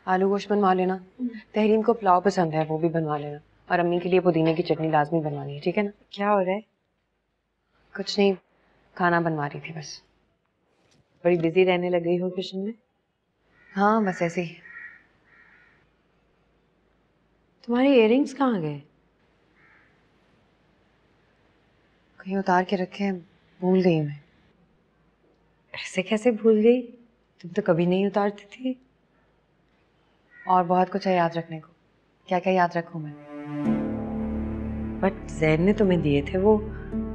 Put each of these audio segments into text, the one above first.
आलू गोश्त बनवा लेना। तहरीम को पुलाव पसंद है, वो भी बनवा लेना। और अम्मी के लिए पुदीने की चटनी लाजमी बनवानी है, ठीक है ना? क्या हो रहा है? कुछ नहीं, खाना बनवा रही थी बस। बड़ी बिजी रहने लग गई हो किचन में। हाँ बस ऐसे ही। तुम्हारे इयररिंग्स कहाँ गए? कहीं उतार के रखे हैं, भूल गई मैं। ऐसे कैसे भूल गई? तुम तो कभी नहीं उतारती थी। और बहुत कुछ है याद रखने को। क्या क्या याद रखूं मैं? बट जैन ने तुम्हें दिए थे वो,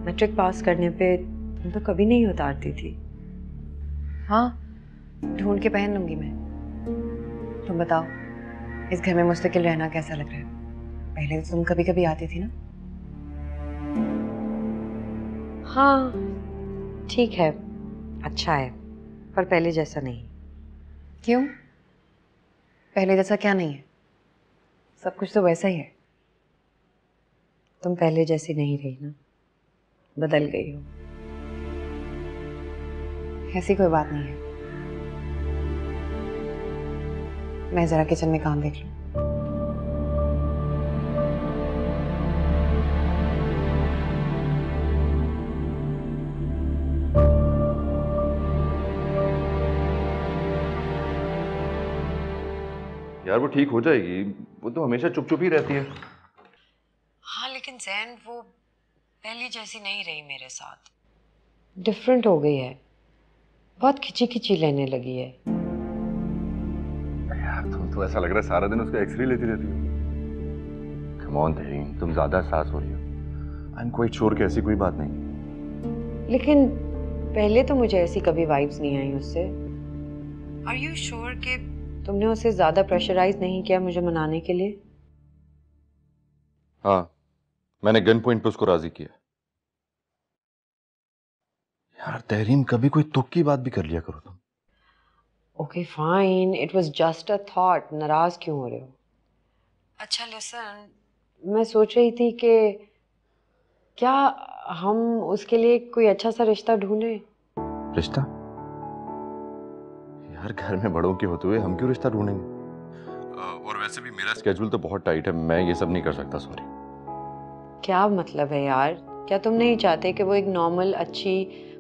मैट्रिक पास करने पे। तुम तो कभी नहीं उतारती थी। हाँ, ढूंढ के पहन लूंगी मैं। तुम बताओ, इस घर में मुस्तकिल रहना कैसा लग रहा है? पहले तो तुम कभी कभी आती थी ना। हाँ ठीक है, अच्छा है, पर पहले जैसा नहीं। क्यों? पहले जैसा क्या नहीं है? सब कुछ तो वैसा ही है। तुम पहले जैसी नहीं रही ना, बदल गई हो। ऐसी कोई बात नहीं है। मैं जरा किचन में काम देख लूं। यार वो ठीक हो जाएगी, वो तो हमेशा चुप चुप ही रहती है। हाँ लेकिन जैन वो पहली जैसी नहीं रही मेरे साथ, डिफरेंट हो गई है, बहुत खिंची खिंची लेने लगी है। यार तुम तो ऐसा लग रहा है सारा दिन उसका एक्सरे लेती रहती हो। कम ऑन तहरीन, तुम ज्यादा एहसास हो रही हो। आई एम क्वाइट श्योर कि ऐसी कोई बात नहीं। लेकिन पहले तो मुझे ऐसी कभी वाइब्स नहीं आई उससे। आर यू श्योर कि तुमने उसे ज्यादा प्रेशराइज नहीं किया मुझे मनाने के लिए? हाँ, मैंने गन पॉइंट पे उसको राजी किया। यार तहरीम, कभी कोई तुक की बात भी कर लिया करो तुम। Okay fine, it was just a thought. नाराज क्यों हो रहे हो? अच्छा लिसन, मैं सोच रही थी कि क्या हम उसके लिए कोई अच्छा सा रिश्ता ढूंढें। रिश्ता? यार घर में बड़ों के होते हुए हम क्यों रिश्ता ढूंढेंगे? और वैसे भी मेरा स्केड्यूल तो बहुत टाइट है, मैं ये सब नहीं कर सकता, सॉरी। क्या मतलब है यार? क्या तुम नहीं चाहते कि वो एक नॉर्मल अच्छी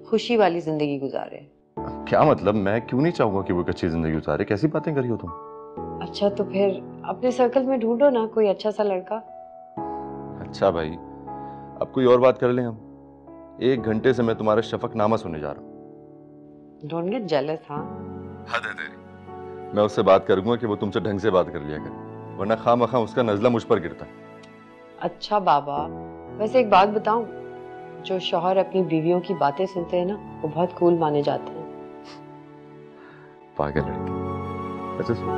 खुशी वाली जिंदगी गुजारे? क्या मतलब? मैं क्यों नहीं चाहूंगा कि वो एक अच्छी जिंदगी गुजारे? कैसी बातें करी हो तुम? अच्छा तो फिर अपने सर्कल में ढूंढो ना कोई अच्छा सा लड़का। अच्छा भाई, अब कोई और बात कर लें हम। 1 घंटे से मैं तुम्हारा शफकनामा सुनने जा रहा हूँ। Don't get jealous. हाँ हद है तेरी। मैं उससे बात करूंगा कि वो तुमसे ढंग से बात कर लिया करे, वरना खामखा उसका नजला मुझ पर गिरता है। अच्छा बाबा, वैसे एक बात बताऊं, जो शौहर अपनी बीवियों की बातें सुनते हैं ना, वो बहुत कूल माने जाते हैं। पागल लड़की। अच्छा सुन,